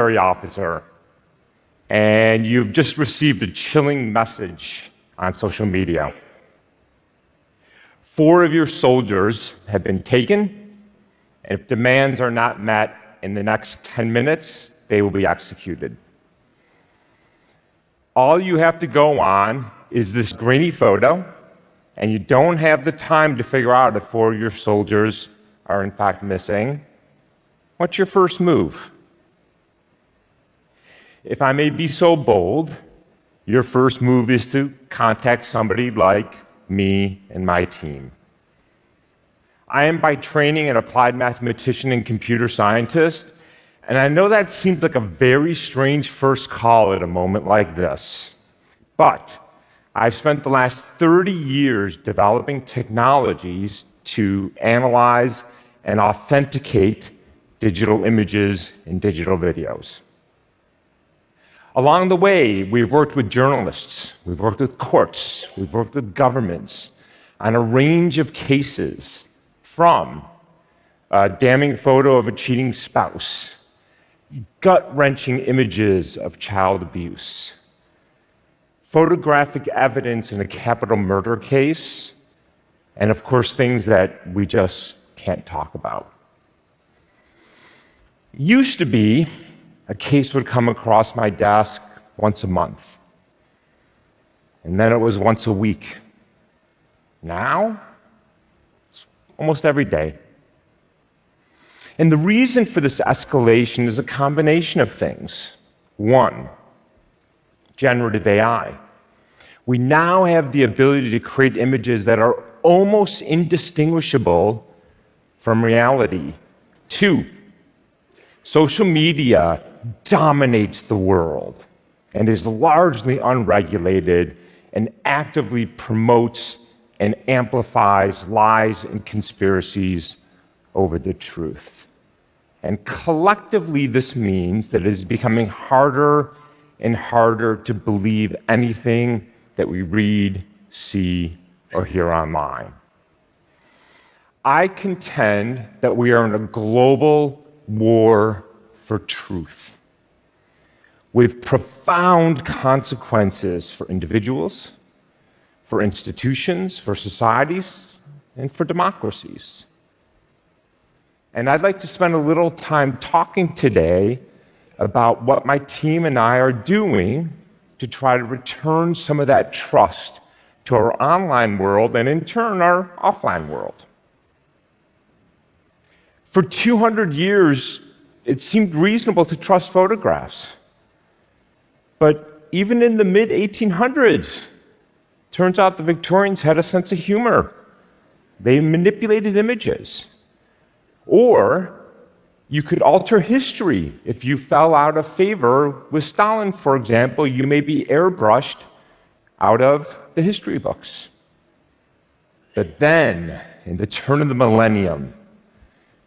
officer, and you've just received a chilling message on social media. 4 of your soldiers have been taken, and if demands are not met in the next 10 minutes, they will be executed. All you have to go on is this grainy photo, and you don't have the time to figure out if 4 of your soldiers are in fact missing. What's your first move? If I may be so bold, your first move is to contact somebody like me and my team. I am by training an applied mathematician and computer scientist, and I know that seems like a very strange first call at a moment like this. But I've spent the last 30 years developing technologies to analyze and authenticate digital images and digital videos. Along the way, we've worked with journalists, we've worked with courts, we've worked with governments on a range of cases, from a damning photo of a cheating spouse, gut-wrenching images of child abuse, photographic evidence in a capital murder case, and of course, things that we just can't talk about. It used to be a case would come across my desk once a month, and then it was once a week. Now, it's almost every day. And the reason for this escalation is a combination of things. 1, generative AI. We now have the ability to create images that are almost indistinguishable from reality. 2, social media dominates the world and is largely unregulated and actively promotes and amplifies lies and conspiracies over the truth. And collectively, this means that it is becoming harder and harder to believe anything that we read, see, or hear online. I contend that we are in a global war for truth, with profound consequences for individuals, for institutions, for societies, and for democracies. And I'd like to spend a little time talking today about what my team and I are doing to try to return some of that trust to our online world and, in turn, our offline world. For 200 years, it seemed reasonable to trust photographs. But even in the mid-1800s, turns out the Victorians had a sense of humor. They manipulated images. Or you could alter history. If you fell out of favor with Stalin, for example, you may be airbrushed out of the history books. But then, in the turn of the millennium,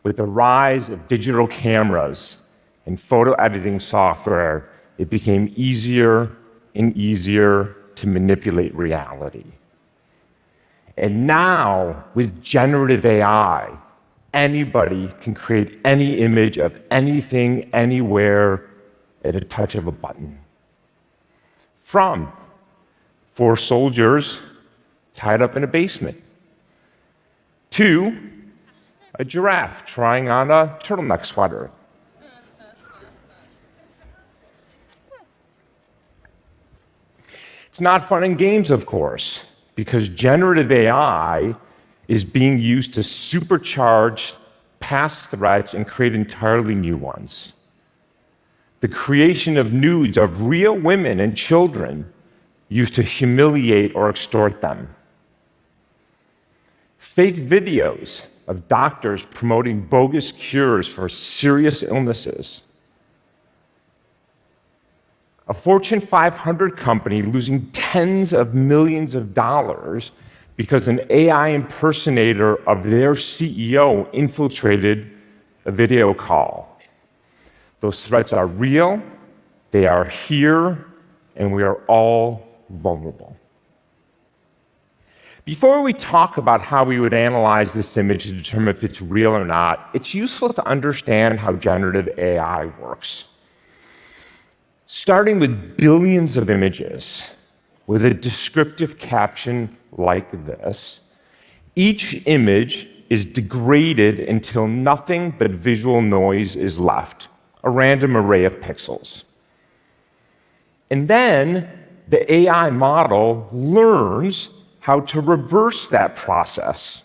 with the rise of digital cameras and photo editing software, it became easier and easier to manipulate reality. And now, with generative AI, anybody can create any image of anything, anywhere, at a touch of a button. From 4 soldiers tied up in a basement, to a giraffe trying on a turtleneck sweater. It's not fun and games, of course, because generative AI is being used to supercharge past threats and create entirely new ones. The creation of nudes of real women and children used to humiliate or extort them. Fake videos of doctors promoting bogus cures for serious illnesses. A Fortune 500 company losing tens of millions of dollars because an AI impersonator of their CEO infiltrated a video call. Those threats are real, they are here, and we are all vulnerable. Before we talk about how we would analyze this image to determine if it's real or not, it's useful to understand how generative AI works. starting with billions of images with a descriptive caption like this. Each image is degraded until nothing but visual noise is left, a random array of pixels. And then the AI model learns how to reverse that process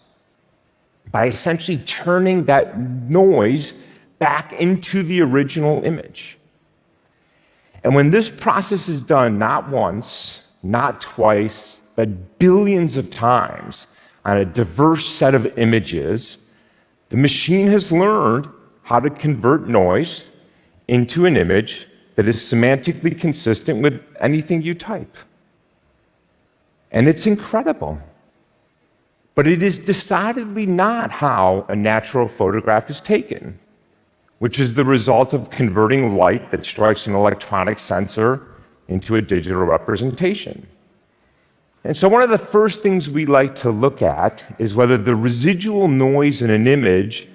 by essentially turning that noise back into the original image. And when this process is done not once, not twice, but billions of times on a diverse set of images, the machine has learned how to convert noise into an image that is semantically consistent with anything you type. And it's incredible. But it is decidedly not how a natural photograph is taken, which is the result of converting light that strikes an electronic sensor into a digital representation. And so one of the first things we like to look at is whether the residual noise in an image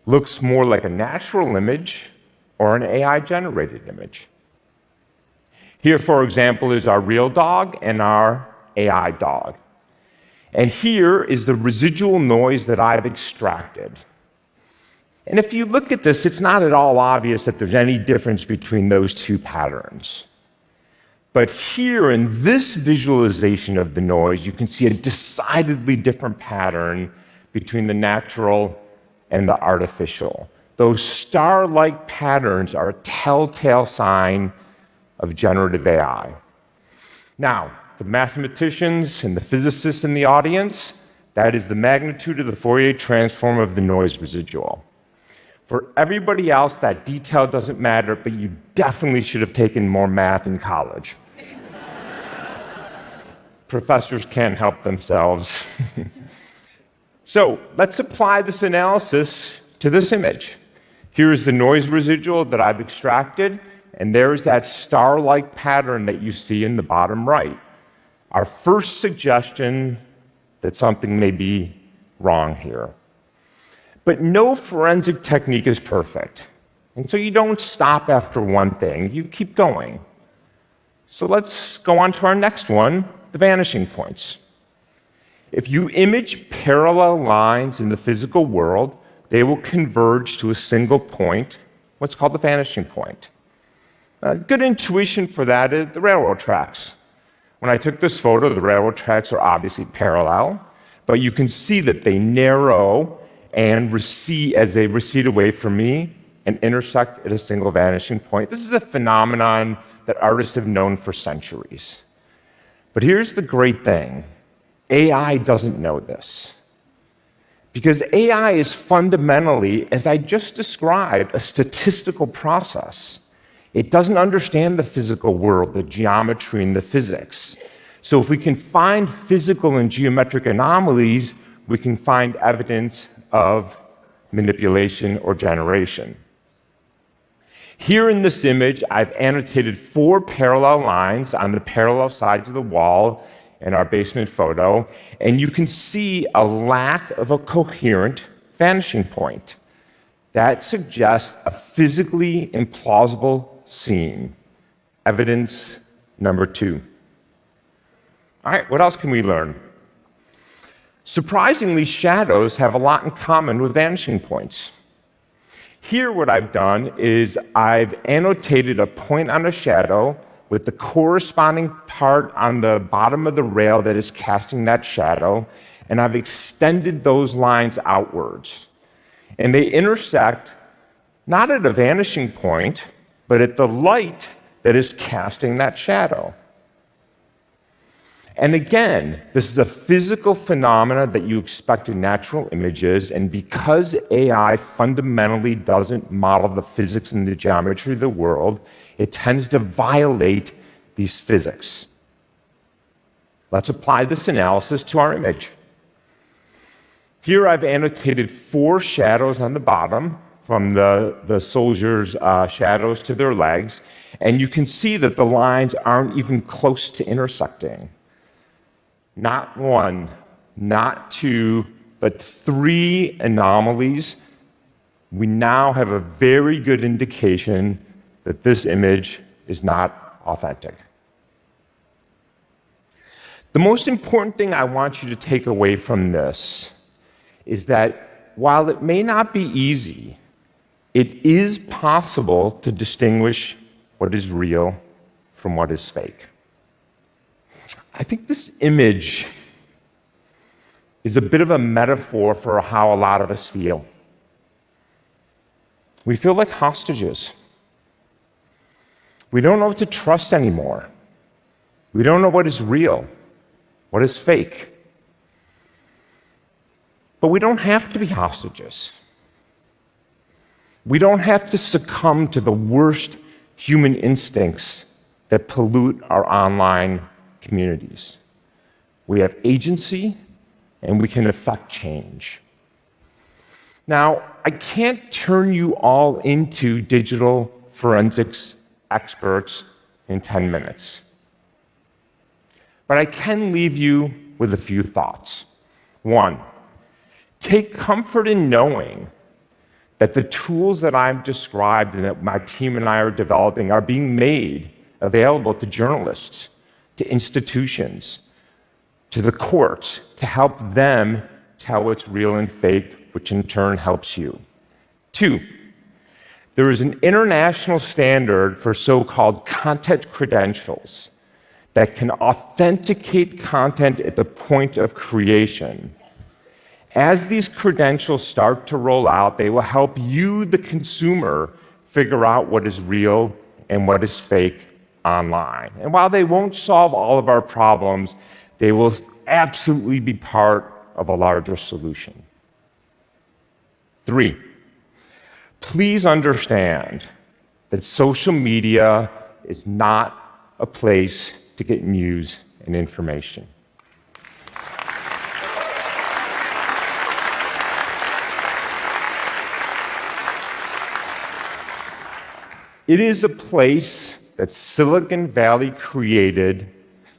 looks more like a natural image or an AI-generated image. Here, for example, is our real dog and our AI dog. And here is the residual noise that I've extracted. And if you look at this, it's not at all obvious that there's any difference between those two patterns. But here in this visualization of the noise, you can see a decidedly different pattern between the natural and the artificial. Those star-like patterns are a telltale sign of generative AI. Now, for the mathematicians and the physicists in the audience, that is the magnitude of the Fourier transform of the noise residual. For everybody else, that detail doesn't matter, but you definitely should have taken more math in college. Professors can't help themselves. So let's apply this analysis to this image. Here is the noise residual that I've extracted, and there's that star-like pattern that you see in the bottom right. Our first suggestion that something may be wrong here. But no forensic technique is perfect. And so you don't stop after one thing, you keep going. So let's go on to our next one, the vanishing points. If you image parallel lines in the physical world, they will converge to a single point, what's called the vanishing point. A good intuition for that is the railroad tracks. When I took this photo, the railroad tracks are obviously parallel, but you can see that they narrow and recede as they recede away from me and intersect at a single vanishing point. This is a phenomenon that artists have known for centuries. But here's the great thing. AI doesn't know this. Because AI is fundamentally, as I just described, a statistical process. It doesn't understand the physical world, the geometry and the physics. So if we can find physical and geometric anomalies, we can find evidence of manipulation or generation. Here in this image, I've annotated 4 parallel lines on the parallel sides of the wall in our basement photo, and you can see a lack of a coherent vanishing point. That suggests a physically implausible scene. Evidence number 2. All right, what else can we learn? Surprisingly, shadows have a lot in common with vanishing points. Here, what I've done is I've annotated a point on a shadow with the corresponding part on the bottom of the rail that is casting that shadow, and I've extended those lines outwards. And they intersect not at a vanishing point, but at the light that is casting that shadow. And again, this is a physical phenomena that you expect in natural images, and because AI fundamentally doesn't model the physics and the geometry of the world, it tends to violate these physics. Let's apply this analysis to our image. Here I've annotated 4 shadows on the bottom, from the soldiers' shadows to their legs, and you can see that the lines aren't even close to intersecting. Not 1, not 2, but 3 anomalies. We now have a very good indication that this image is not authentic. The most important thing I want you to take away from this is that while it may not be easy, it is possible to distinguish what is real from what is fake. I think this image is a bit of a metaphor for how a lot of us feel. We feel like hostages. We don't know what to trust anymore. We don't know what is real, what is fake. But we don't have to be hostages. We don't have to succumb to the worst human instincts that pollute our online communities. We have agency, and we can affect change. Now, I can't turn you all into digital forensics experts in 10 minutes. But I can leave you with a few thoughts. One, take comfort in knowing that the tools that I've described and that my team and I are developing are being made available to journalists, to institutions, to the courts, to help them tell what's real and fake, which in turn helps you. Two, there is an international standard for so-called content credentials that can authenticate content at the point of creation. As these credentials start to roll out, they will help you, the consumer, figure out what is real and what is fake online. And while they won't solve all of our problems, they will absolutely be part of a larger solution. Three, please understand that social media is not a place to get news and information. It is a place that Silicon Valley created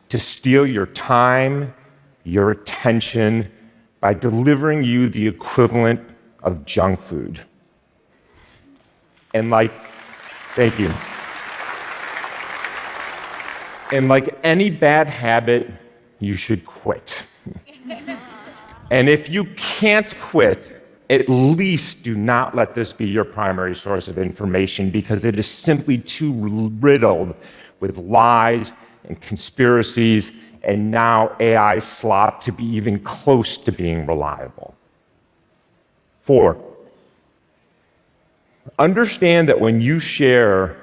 to steal your time, your attention, by delivering you the equivalent of junk food. And thank you. And like any bad habit, you should quit. And if you can't quit, at least do not let this be your primary source of information, because it is simply too riddled with lies and conspiracies, and now AI slop to be even close to being reliable. Four, understand that when you share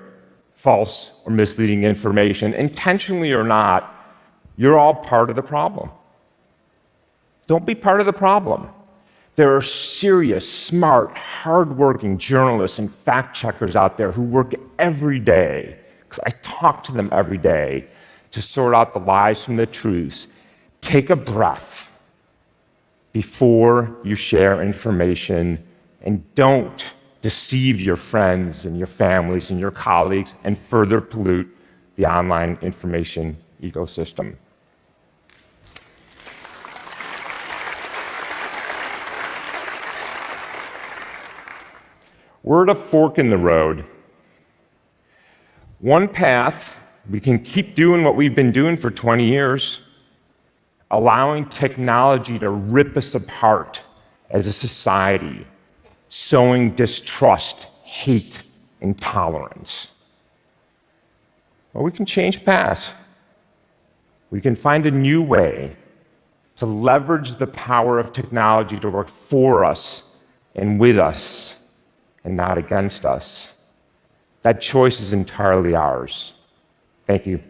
false or misleading information, intentionally or not, you're all part of the problem. Don't be part of the problem. There are serious, smart, hardworking journalists and fact checkers out there who work every day, because I talk to them every day, to sort out the lies from the truths. Take a breath before you share information, and don't deceive your friends and your families and your colleagues and further pollute the online information ecosystem. We're at a fork in the road. One path, we can keep doing what we've been doing for 20 years, allowing technology to rip us apart as a society, sowing distrust, hate, intolerance. Or we can change paths. We can find a new way to leverage the power of technology to work for us and with us, and not against us. That choice is entirely ours. Thank you.